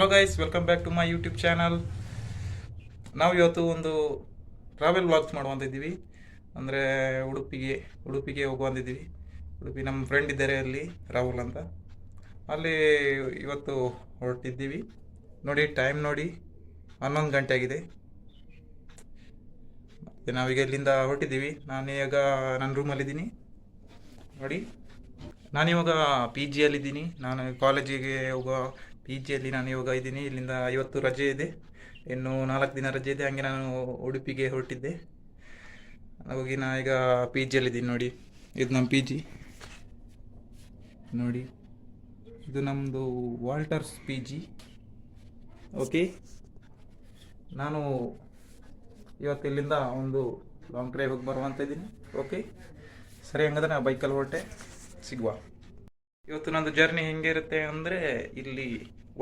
Hello guys, welcome back to my YouTube channel. ನಾವು ಇವತ್ತು ಒಂದು ಟ್ರಾವೆಲ್ ವ್ಲಾಗ್ಸ್ ಮಾಡುವಂತಿದ್ದೀವಿ. ಅಂದರೆ ಉಡುಪಿಗೆ ಹೋಗುವಂತಿದ್ದೀವಿ. ಉಡುಪಿ ನಮ್ಮ ಫ್ರೆಂಡ್ ಇದ್ದಾರೆ ಅಲ್ಲಿ, ರಾಹುಲ್ ಅಂತ. ಅಲ್ಲಿ ಇವತ್ತು ಹೊರಟಿದ್ದೀವಿ. ನೋಡಿ ಟೈಮ್ ನೋಡಿ 11 ಗಂಟೆ ಆಗಿದೆ. ಮತ್ತು ನಾವೀಗ ಇಲ್ಲಿಂದ ಹೊರಟಿದ್ದೀವಿ. ನಾನೀಗ ನನ್ನ ರೂಮಲ್ಲಿದ್ದೀನಿ. ನೋಡಿ, ನಾನಿವಾಗ ಪಿ ಜಿಯಲ್ಲಿದ್ದೀನಿ. ನಾನು ಕಾಲೇಜಿಗೆ ಹೋಗೋ ಪಿ ಜಿಯಲ್ಲಿ ನಾನು ಇವಾಗ ಇದ್ದೀನಿ. ಇಲ್ಲಿಂದ ಇವತ್ತು ರಜೆ ಇದೆ, ಇನ್ನು 4 ದಿನ ರಜೆ ಇದೆ. ಹಾಗೆ ನಾನು ಉಡುಪಿಗೆ ಹೊರಟಿದ್ದೆ. ಹೋಗಿ ನಾ ಈಗ ಪಿ ಜಿಯಲ್ಲಿದ್ದೀನಿ. ನೋಡಿ, ಇದು ನಮ್ಮ ಪಿ ಜಿ. ನೋಡಿ, ಇದು ನಮ್ಮದು ವಾಲ್ಟರ್ಸ್ ಪಿ ಜಿ. ಓಕೆ, ನಾನು ಇವತ್ತು ಇಲ್ಲಿಂದ ಒಂದು ಲಾಂಗ್ ಡ್ರೈವ್ ಹೋಗಿ ಬರುವಂತ ಇದ್ದೀನಿ. ಓಕೆ ಸರಿ, ಹಂಗಾದ್ರೆ ನಾನು ಬೈಕಲ್ಲಿ ಹೊರಟೆ, ಸಿಗುವ. ಇವತ್ತು ನಂದು ಜರ್ನಿ ಹೆಂಗೆ ಇರುತ್ತೆ ಅಂದರೆ, ಇಲ್ಲಿ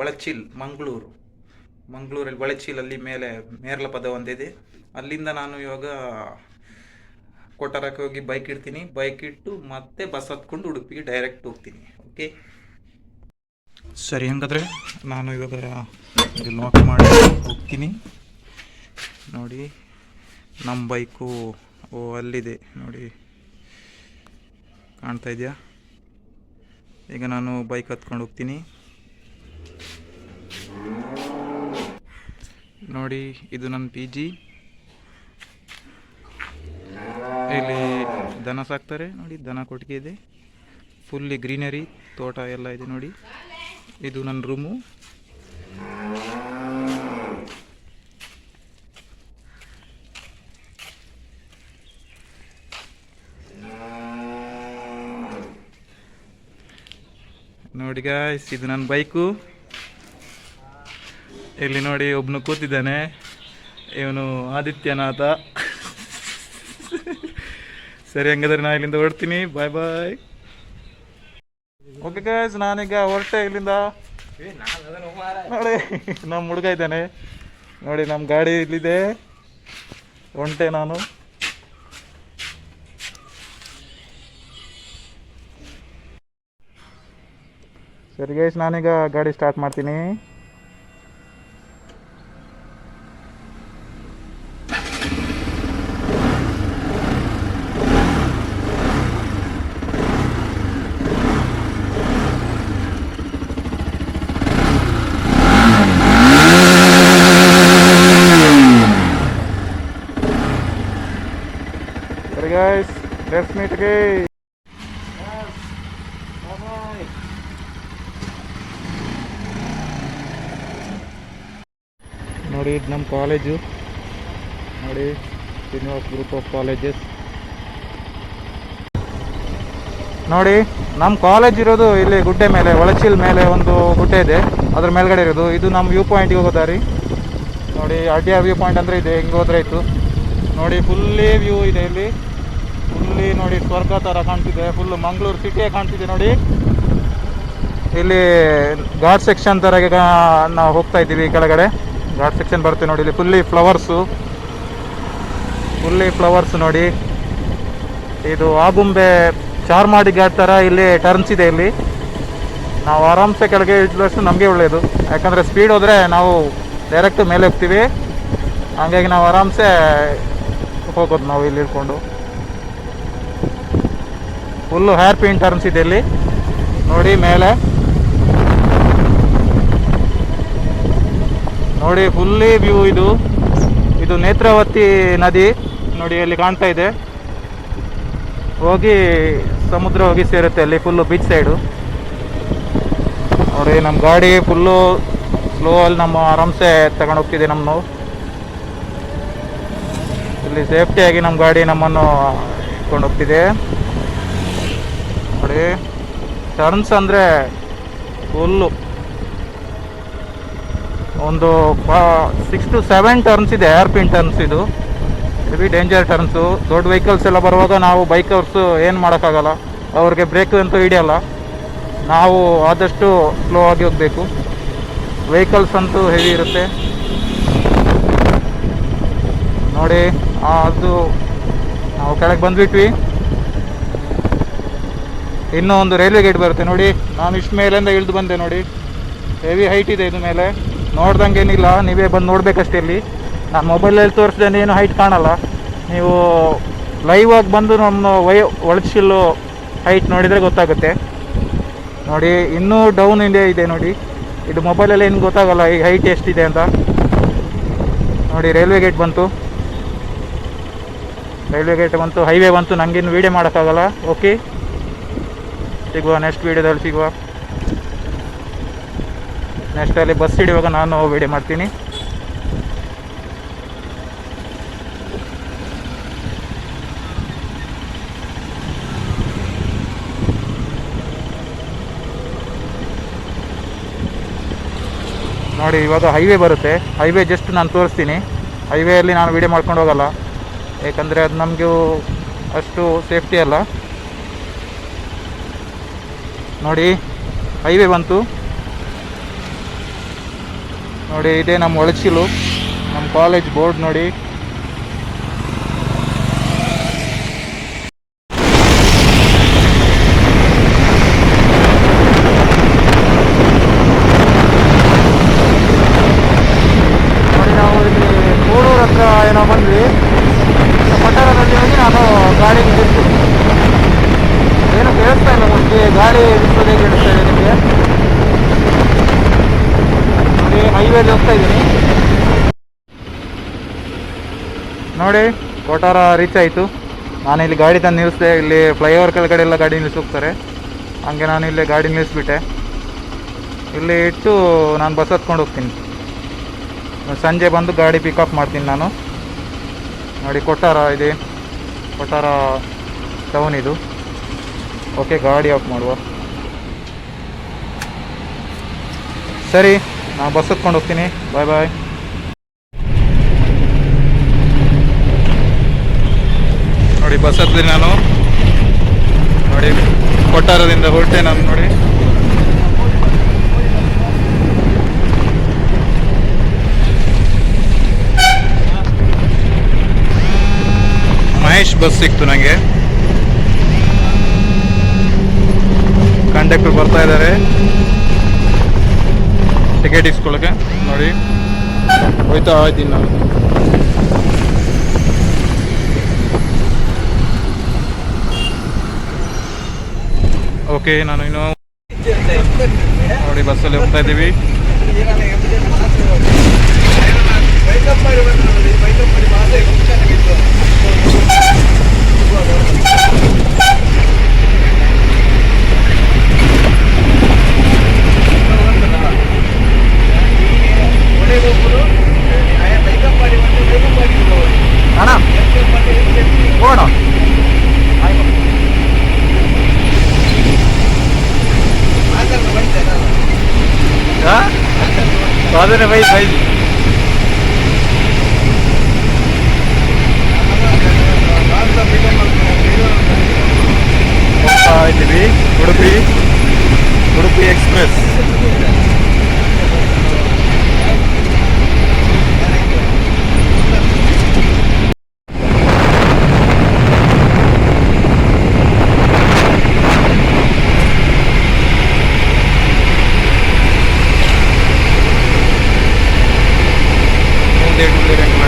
ಒಳಚಿಲ್ ಮಂಗಳೂರಲ್ಲಿ ಒಳಚಿಲಲ್ಲಿ ಮೇಲೆ ಮೇರ್ಲಪದ ಒಂದಿದೆ. ಅಲ್ಲಿಂದ ನಾನು ಇವಾಗ ಕೊಟ್ಟಾರಕ್ಕೆ ಹೋಗಿ ಬೈಕ್ ಇಡ್ತೀನಿ. ಬೈಕ್ ಇಟ್ಟು ಮತ್ತೆ ಬಸ್ ಹತ್ಕೊಂಡು ಉಡುಪಿಗೆ ಡೈರೆಕ್ಟ್ ಹೋಗ್ತೀನಿ. ಓಕೆ ಸರಿ, ಹಂಗಾದ್ರೆ ನಾನು ಇವಾಗ ಲಾಕ್ ಮಾಡಿ ಹೋಗ್ತೀನಿ. ನೋಡಿ, ನಮ್ಮ ಬೈಕು ಅಲ್ಲಿದೆ ನೋಡಿ, ಕಾಣ್ತಾ ಇದೆಯಾ? ಈಗ ನಾನು ಬೈಕ್ ಹತ್ಕೊಂಡು ಹೋಗ್ತೀನಿ. ನೋಡಿ, ಇದು ನನ್ನ ಪಿ ಜಿ. ಇಲ್ಲಿ ದನ ಸಾಕ್ತಾರೆ ನೋಡಿ, ದನ ಕೊಟ್ಟಿಗೆ ಇದೆ. ಫುಲ್ಲಿ ಗ್ರೀನರಿ, ತೋಟ ಎಲ್ಲ ಇದೆ ನೋಡಿ. ಇದು ನನ್ನ ರೂಮು. ನೋಡಿ ಗಾಯ್ಸ್, ಇದು ನನ್ನ ಬೈಕು. ಇಲ್ಲಿ ನೋಡಿ, ಒಬ್ಬನು ಕೂತಿದ್ದಾನೆ, ಇವನು ಆದಿತ್ಯನಾಥ. ಸರಿ, ಹಂಗಾದ್ರೆ ನಾನು ಇಲ್ಲಿಂದ ಹೊರಡ್ತೀನಿ. ಬಾಯ್ ಬಾಯ್. ಓಕೆ ಗಾಯ್ಸ್, ನಾನೀಗ ಹೊರಟೆ ಇಲ್ಲಿಂದ. ನೋಡಿ, ನಮ್ಮ ಹುಡುಗ ಇದ್ದಾನೆ ನೋಡಿ, ನಮ್ಮ ಗಾಡಿ ಇಲ್ಲಿದೆ, ಹೊಂಟೆ ನಾನು. ಸರಿ ಗೈಸ್, ನಾನೀಗ ಗಾಡಿ ಸ್ಟಾರ್ಟ್ ಮಾಡ್ತೀನಿ. ಸರಿ ಗೈಸ್, ಲೆಟ್ಸ್ ಮೀಟ್ ಅಗೇನ್. ನೋಡಿ, ಇದು ನಮ್ಮ ಕಾಲೇಜು. ನೋಡಿ, ಶ್ರೀನಿವಾಸ್ ಗ್ರೂಪ್ ಆಫ್ ಕಾಲೇಜಸ್. ನೋಡಿ, ನಮ್ಮ ಕಾಲೇಜ್ ಇರೋದು ಇಲ್ಲಿ ಗುಡ್ಡೆ ಮೇಲೆ, ಒಳಚಿಲ್ ಮೇಲೆ ಒಂದು ಗುಡ್ಡೆ ಇದೆ, ಅದ್ರ ಮೇಲ್ಗಡೆ ಇರೋದು. ಇದು ನಮ್ಮ ವ್ಯೂ ಪಾಯಿಂಟ್ಗೆ ಹೋಗೋ ದಾರಿ. ನೋಡಿ, RTR ವ್ಯೂ ಪಾಯಿಂಟ್ ಅಂದರೆ ಇದೆ, ಹಿಂಗೆ ಹೋದ್ರೆ ಆಯಿತು. ನೋಡಿ, ಫುಲ್ಲಿ ವ್ಯೂ ಇದೆ ಇಲ್ಲಿ. ಫುಲ್ಲಿ ನೋಡಿ, ಸ್ವರ್ಗ ಥರ ಕಾಣ್ತಿದೆ. ಫುಲ್ಲು ಮಂಗಳೂರು ಸಿಟಿಯೇ ಕಾಣ್ತಿದೆ ನೋಡಿ. ಇಲ್ಲಿ ಘಾಟ್ ಸೆಕ್ಷನ್ ಥರ ಈಗ ನಾವು ಹೋಗ್ತಾ ಇದ್ದೀವಿ. ಕೆಳಗಡೆ ಘಾಟ್ ಸೆಕ್ಷನ್ ಬರುತ್ತೆ ನೋಡಿ. ಇಲ್ಲಿ ಫುಲ್ಲಿ ಫ್ಲವರ್ಸ್ ನೋಡಿ. ಇದು ಆಗುಂಬೆ ಚಾರ್ಮಾಡಿ ಘಾಟ್ ಥರ ಇಲ್ಲಿ ಟರ್ನ್ಸ್ ಇದೆ. ಇಲ್ಲಿ ನಾವು ಆರಾಮ್ಸೆ ಕೆಳಗೆ ಇಳಿದಷ್ಟು ನಮಗೆ ಒಳ್ಳೆಯದು, ಯಾಕಂದರೆ ಸ್ಪೀಡ್ ಹೋದರೆ ನಾವು ಡೈರೆಕ್ಟ್ ಮೇಲೆ ಹೋಗ್ತೀವಿ. ಹಾಗಾಗಿ ನಾವು ಆರಾಮ್ಸೆ ಹೋಗೋದು ನಾವು ಇಲ್ಲಿ ಇಳ್ಕೊಂಡು. ಫುಲ್ಲು ಹೇರ್ ಪಿನ್ ಟರ್ನ್ಸ್ ಇದೆ ಇಲ್ಲಿ ನೋಡಿ ಮೇಲೆ. ನೋಡಿ, ಫುಲ್ಲಿ ವ್ಯೂ ಇದು ನೇತ್ರಾವತಿ ನದಿ ನೋಡಿ, ಅಲ್ಲಿ ಕಾಣ್ತಾ ಇದೆ. ಹೋಗಿ ಸಮುದ್ರ ಹೋಗಿ ಸೇರುತ್ತೆ ಅಲ್ಲಿ, ಫುಲ್ಲು ಬೀಚ್ ಸೈಡು. ನೋಡಿ, ನಮ್ಮ ಗಾಡಿ ಫುಲ್ಲು ಸ್ಲೋ ಅಲ್ಲಿ ನಮ್ಮ ಆರಾಮ್ಸೆ ತಗೊಂಡು ಹೋಗ್ತಿದೆ ನಮ್ಮನ್ನು. ಇಲ್ಲಿ ಸೇಫ್ಟಿಯಾಗಿ ನಮ್ಮ ಗಾಡಿ ನಮ್ಮನ್ನು ಇಟ್ಕೊಂಡು ಹೋಗ್ತಿದೆ ನೋಡಿ. ಟರ್ನ್ಸ್ ಅಂದರೆ ಫುಲ್ಲು ಒಂದು 6 to 7 ಟರ್ನ್ಸ್ ಇದೆ, ಹೇರ್ ಪಿನ್ ಟರ್ನ್ಸ್. ಇದು ಹೆವಿ ಡೇಂಜರ್ ಟರ್ನ್ಸು. ದೊಡ್ಡ ವೆಹಿಕಲ್ಸ್ ಎಲ್ಲ ಬರುವಾಗ ನಾವು ಬೈಕರ್ಸು ಏನು ಮಾಡೋಕ್ಕಾಗಲ್ಲ, ಅವ್ರಿಗೆ ಬ್ರೇಕ್ ಅಂತೂ ಹಿಡಿಯಲ್ಲ. ನಾವು ಆದಷ್ಟು ಸ್ಲೋ ಆಗಿ ಹೋಗಬೇಕು. ವೆಹಿಕಲ್ಸ್ ಅಂತೂ ಹೆವಿ ಇರುತ್ತೆ ನೋಡಿ. ಅದು ನಾವು ಕೆಳಗೆ ಬಂದುಬಿಟ್ವಿ. ಇನ್ನೂ ಒಂದು ರೈಲ್ವೆ ಗೇಟ್ ಬರುತ್ತೆ ನೋಡಿ. ನಾನು ಇಷ್ಟು ಮೇಲಿಂದ ಇಳಿದು ಬಂದೆ ನೋಡಿ, ಹೆವಿ ಹೈಟ್ ಇದೆ ಇದು ಮೇಲೆ. ನೋಡ್ದಂಗೇನಿಲ್ಲ, ನೀವೇ ಬಂದು ನೋಡಬೇಕಷ್ಟೇ. ಇಲ್ಲಿ ನಾನು ಮೊಬೈಲಲ್ಲಿ ತೋರಿಸ್ದೇನೆ ಏನು ಹೈಟ್ ಕಾಣಲ್ಲ. ನೀವು ಲೈವ್ ಆಗಿ ಬಂದು ನಮ್ಮ ಒಳಚಿಲ್ಲು ಹೈಟ್ ನೋಡಿದರೆ ಗೊತ್ತಾಗುತ್ತೆ. ನೋಡಿ ಇನ್ನೂ ಡೌನ್ ಇದೆ ನೋಡಿ. ಇದು ಮೊಬೈಲಲ್ಲಿ ಏನು ಗೊತ್ತಾಗಲ್ಲ ಈ ಹೈಟ್ ಎಷ್ಟಿದೆ ಅಂತ. ನೋಡಿ ರೈಲ್ವೆ ಗೇಟ್ ಬಂತು, ಹೈವೇ ಬಂತು. ನನಗೇನು ವೀಡಿಯೋ ಮಾಡೋಕ್ಕಾಗಲ್ಲ. ಓಕೆ, ಸಿಗುವ ನೆಕ್ಸ್ಟ್ ವೀಡಿಯೋದಲ್ಲಿ ಸಿಗುವ. ನೆಕ್ಸ್ಟಲ್ಲಿ ಬಸ್ ಹಿಡಿಯುವಾಗ ನಾನು ವೀಡಿಯೋ ಮಾಡ್ತೀನಿ. ನೋಡಿ ಇವಾಗ ಹೈವೇ ಬರುತ್ತೆ. ಹೈವೇ ಜಸ್ಟ್ ನಾನು ತೋರಿಸ್ತೀನಿ. ಹೈವೇಯಲ್ಲಿ ನಾನು ವೀಡಿಯೋ ಮಾಡ್ಕೊಂಡು ಹೋಗಲ್ಲ, ಯಾಕಂದರೆ ಅದು ನಮಗೂ ಅಷ್ಟು ಸೇಫ್ಟಿ ಅಲ್ಲ. ನೋಡಿ ಹೈವೇ ಬಂತು. ನೋಡಿ ಇದೇ ನಮ್ಮ ಒಳಚಿಲು, ನಮ್ಮ ಕಾಲೇಜ್ ಬೋರ್ಡ್ ನೋಡಿ. ನೋಡಿ ನಾವು ಇಲ್ಲಿ ಮೂಡೂರು ಹತ್ರ ಏನೋ ಬಂದ್ವಿ. ಪಟ್ಟಣದಲ್ಲಿ ಹೋಗಿ ನಾನು ಗಾಡಿ ನಿಲ್ಲಿಸ್ತೀನಿ. ಏನು ಕೇಳಿಸ್ತಾ ಇಲ್ಲ, ಮುಂದೆ ಗಾಡಿ ನಿಲ್ಲಿಸೋದೇ ಕೇಳಿಸ್ತಾ ಇದೆ ನಿಮಗೆ. ನೋಡಿ ಹೈವೇಲಿ ಹೋಗ್ತಾ ಇದ್ದೀನಿ. ನೋಡಿ ಕೊಟ್ಟಾರ ರೀಚ್ ಆಯಿತು. ನಾನು ಇಲ್ಲಿ ಗಾಡಿ ತಂದು ನಿಲ್ಲಿಸಿದೆ. ಇಲ್ಲಿ ಫ್ಲೈಓವರ್ ಕೆಳಗಡೆ ಎಲ್ಲ ಗಾಡಿ ನಿಲ್ಲಿಸೋಗ್ತಾರೆ, ಹಾಗೆ ನಾನು ಇಲ್ಲೇ ಗಾಡಿ ನಿಲ್ಲಿಸ್ಬಿಟ್ಟೆ. ಇಲ್ಲಿ ಇಟ್ಟು ನಾನು ಬಸ್ ಹತ್ಕೊಂಡು ಹೋಗ್ತೀನಿ. ಸಂಜೆ ಬಂದು ಗಾಡಿ ಪಿಕಪ್ ಮಾಡ್ತೀನಿ ನಾನು. ನೋಡಿ ಕೊಟ್ಟಾರ ಇದೆ, ಕೊಟ್ಟಾರ ಟೌನ್ ಇದು. ಓಕೆ, ಗಾಡಿ ಆಫ್ ಮಾಡುವ. ಸರಿ, ನಾನು ಬಸ್ ಹತ್ಕೊಂಡು ಹೋಗ್ತೀನಿ. ಬಾಯ್ ಬಾಯ್. ನೋಡಿ ಬಸ್ ಹತ್ತಿದೆ ನಾನು. ನೋಡಿ ಕೊಟ್ಟಾರದಿಂದ ಹೊರಟೆ ನಾನು. ನೋಡಿ ಮಹೇಶ್ ಬಸ್ ಸಿಕ್ತು ನನಗೆ. ಕಂಡಕ್ಟರ್ ಬರ್ತಾ ಇದ್ದಾರೆ ಟಿಕೆಟ್ ಇಸ್ಕೊಳ್ಳೋಕ್ಕೆ. ನೋಡಿ ಹೋಯ್ತಾ ಹೋಯ್ತೀನಿ ನಾನು. ಓಕೆ, ನಾನು ಇನ್ನು ನೋಡಿ ಬಸ್ಸಲ್ಲಿ ಹೋಗ್ತಾ ಇದ್ದೀವಿ. ಅಣ್ಣ ಹೋಗೋಣ. ಅದನ್ನೇ ಬೈ ಹೋಗ್ತಾ ಇದ್ದೀವಿ. Udupi express.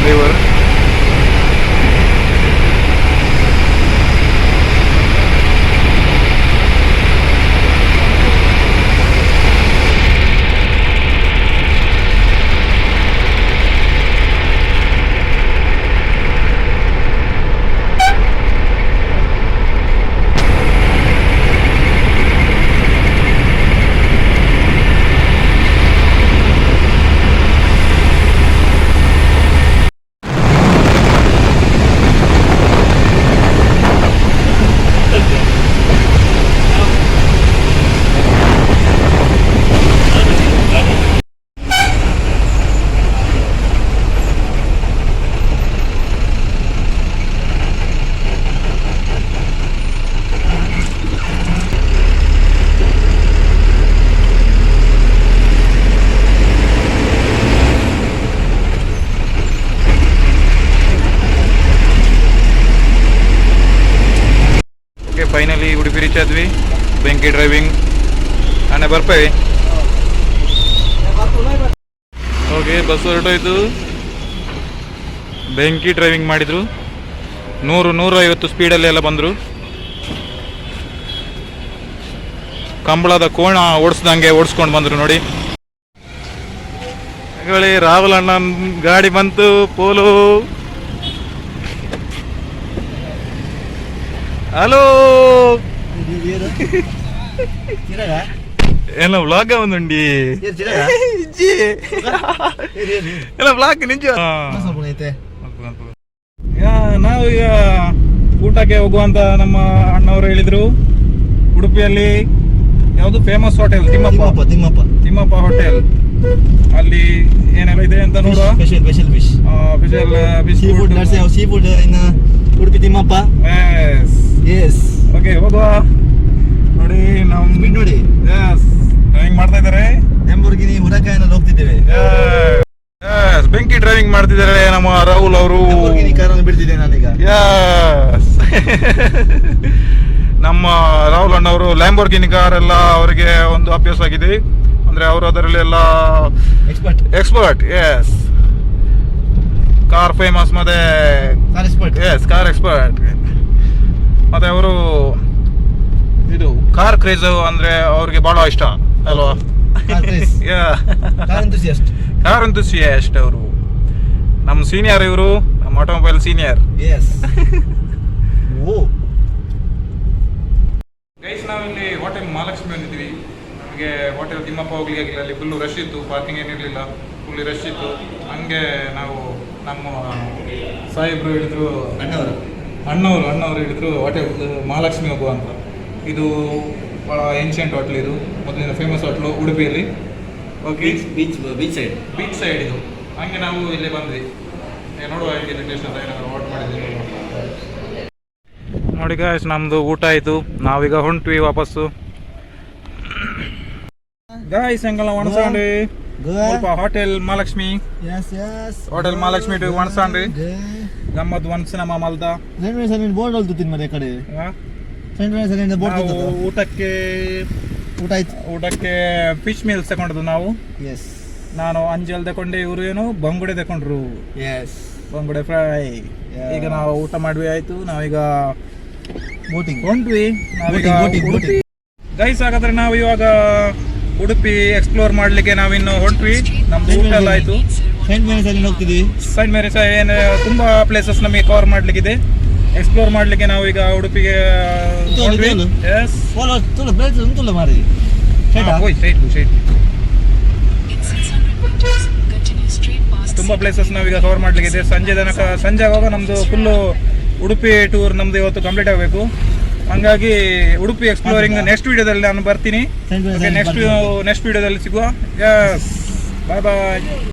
Driver finally Udupi reach ಆದ್ವಿ. ಬೆಂಕಿ ಡ್ರೈವಿಂಗ್ ನಾನೇ ಬರ್ಪೇವಿ. ಓಕೆ, ಬಸ್ ಹೊರಟೋಯ್ತು. ಬೆಂಕಿ ಡ್ರೈವಿಂಗ್ ಮಾಡಿದ್ರು. 100-150 ಸ್ಪೀಡಲ್ಲಿ ಎಲ್ಲ ಬಂದರು. ಕಂಬಳದ ಕೋಣ ಓಡಿಸ್ದಂಗೆ ಓಡಿಸ್ಕೊಂಡು ಬಂದರು ನೋಡಿ. ರಾಹುಲ್ ಅಣ್ಣನ ಗಾಡಿ ಬಂತು. ಪೋಲು, ಹಲೋ, ಎಲ್ಲ ವ್ಲಾಗ್ ಒಂದುಂಡಿ ಎಲ್ಲ ವ್ಲಾಗ್ ನಿಜ. ನಾವೀಗ ಊಟಕ್ಕೆ ಹೋಗುವಂತ ನಮ್ಮ ಅಣ್ಣವರು ಹೇಳಿದ್ರು. ಉಡುಪಿಯಲ್ಲಿ ಯಾವುದು ಫೇಮಸ್ ಹೋಟೆಲ್? ತಿಮ್ಮಪ್ಪ ಹೋಟೆಲ್. ಅಲ್ಲಿ ಏನೆಲ್ಲ ಇದೆ ಅಂತ ನೋಡುವ. Special fish seafood in Udupi Thimmappa. Yes, okay, ಹೋಗುವ. ನೋಡಿ ನಮ್ಮ ನೋಡಿ ಡ್ರೈವಿಂಗ್ ಮಾಡ್ತಾ ಇದ್ದಾರೆ. ಲ್ಯಾಂಬೋರ್ಗಿನಿ ಹುರಕಾಯಲ್ಲಿ ಹೋಗ್ತಿದ್ದೇವೆ. ಬೆಂಕಿ ಡ್ರೈವಿಂಗ್ ಮಾಡ್ತಿದ್ದಾರೆ ನಮ್ಮ ರಾಹುಲ್ ಅವರು. ಕಾರನ್ನು ಬಿಡ್ತಿದ್ದೆ ನಾನೀಗ. ನಮ್ಮ ರಾಹುಲ್ ಅಣ್ಣವರು ಲ್ಯಾಂಬೋರ್ಗಿನಿ ಕಾರ್ ಎಲ್ಲ ಅವರಿಗೆ ಒಂದು ಅಭ್ಯಾಸ ಆಗಿದೆ. ಅಂದ್ರೆ ಅವರು ಅದರಲ್ಲಿ ಎಲ್ಲ ಎಕ್ಸ್ಪರ್ಟ್. ಎಸ್, ಕಾರ್ ಫೇಮಸ್ ಮತ್ತೆ ಕಾರ್ ಎಕ್ಸ್ಪರ್ಟ್. ಮತ್ತೆ ಅವರು ಇದು ಕಾರ್ ಕ್ರೇಜ್ ಅಂದ್ರೆ ಅವ್ರಿಗೆ ಬಹಳ ಇಷ್ಟ ಅಲ್ವಾ? ಕಾರ್ ಎಂಥೂಸಿಯಾಸ್ಟ್ ಅವರು. ನಮ್ಮ ಸೀನಿಯರ್ ಇವರು, ನಮ್ಮ ಆಟೋಮೊಬೈಲ್ ಸೀನಿಯರ್. ಗೈಸ್, ನಾವಿಲ್ಲಿ ಹೋಟೆಲ್ ಮಹಾಲಕ್ಷ್ಮಿ ಬಂದಿದ್ದೀವಿ. ನಮಗೆ ಹೋಟೆಲ್ ತಿಮ್ಮಪ್ಪ ಹೋಗ್ಲಿಕ್ಕೆ ಅಲ್ಲಿ ಫುಲ್ಲು ರಶ್ ಇತ್ತು, ಪಾರ್ಕಿಂಗ್ ಏನಿರಲಿಲ್ಲ, ಫುಲ್ಲಿ ರಶ್ ಇತ್ತು. ಹಂಗೆ ನಾವು ನಮ್ಮ ಸಾಹೇಬ್ರು ಹೇಳಿದ್ರು, ಅಣ್ಣವರು ಹೇಳಿದ್ರು ಹೋಟೆಲ್ ಮಹಾಲಕ್ಷ್ಮಿ ಹೋಗುವ ಅಂತ. ಇದು ಭಾಳ ಏನ್ಷಿಯಂಟ್ ಹೋಟ್ಲ್, ಇದು ಮೊದಲಿನ ಫೇಮಸ್ ಹೋಟ್ಲು ಉಡುಪಿಯಲ್ಲಿ. ಓಕೆ, ಬೀಚ್ ಸೈಡ್ ಇದು. ಹಂಗೆ ನಾವು ಇಲ್ಲಿ ಬಂದ್ವಿ. ನೋಡುವ ಹೇಗಿದೆ ಟೇಸ್ಟ್ ಅಂತ. ಏನಾದ್ರು ಆರ್ಡರ್ ಮಾಡಿದ್ವಿ ನೋಡಿ ಗಾಯ್ಸ್. ನಮ್ಮದು ಊಟ ಆಯಿತು, ನಾವೀಗ ಹೊಂಟ್ವಿ ವಾಪಸ್ಸು. ಗಾಯ್ಸ್ ಎಂಗೆಲ್ಲ ಒಣಸಾಂಡ್ರಿ ಸ್ವಲ್ಪ hotel Mahalakshmi. Hotel Mahalakshmi to Onasandri ಗಮ್ಮತ್ ಒನ್ಸ್ ನಮ್ಮ ಮಲ್ದ ಬೋರ್ಡ್ ಹೊಲ್ತೀನಿ ಮನೆ ಕಡೆ. ಊಟಕ್ಕೆ ಫಿಶ್ ಮೀಲ್ಸ್ ತಗೊಂಡದ್ದು ನಾವು. ನಾನು ಅಂಜಲ್ ತಗೊಂಡೆ, ಇವರು ಏನು ಬಂಗುಡೆ ತಗೊಂಡ್ರು. ಬಂಗುಡೆ ಫ್ರೈ. ಈಗ ನಾವು ಊಟ ಮಾಡ್ವಿ ಆಯ್ತು. ನಾವೀಗ ಹೊಂಟ್ವಿ. ಗೈಸ್, ಹಾಗಾದ್ರೆ ನಾವು ಇವಾಗ ಉಡುಪಿ ಎಕ್ಸ್ಪ್ಲೋರ್ ಮಾಡ್ಲಿಕ್ಕೆ ನಾವಿನ್ನು ಹೊಂಟ್ವಿ. ನಮ್ದು ಊಟ ಎಲ್ಲ ಆಯ್ತು. ಸೈಂಟ್ ಮೇರಿಸ್ ಏನು ತುಂಬಾ ಪ್ಲೇಸಸ್ ನಮಗೆ ಕವರ್ ಮಾಡ್ಲಿಕ್ಕಿದೆ, ಎಕ್ಸ್ಪ್ಲೋರ್ ಮಾಡ್ಲಿಕ್ಕೆ ನಾವೀಗ ಉಡುಪಿಗೆ ತುಂಬಾ ಪ್ಲೇಸಸ್ ನಾವೀಗ ಕವರ್ ಮಾಡ್ಲಿಕ್ಕಿದೆ. ಸಂಜೆ ಆಗುವಾಗ ನಮ್ದು ಫುಲ್ಲು ಉಡುಪಿ ಟೂರ್ ನಮ್ದು ಇವತ್ತು ಕಂಪ್ಲೀಟ್ ಆಗಬೇಕು. ಹಂಗಾಗಿ ಉಡುಪಿ ಎಕ್ಸ್ಪ್ಲೋರಿಂಗ್ ನೆಕ್ಸ್ಟ್ ವಿಡಿಯೋದಲ್ಲಿ ನಾನು ಬರ್ತೀನಿ. ನೆಕ್ಸ್ಟ್ ವಿಡಿಯೋದಲ್ಲಿ ಸಿಗುವ. ಬಾಯ್ ಬಾಯ್.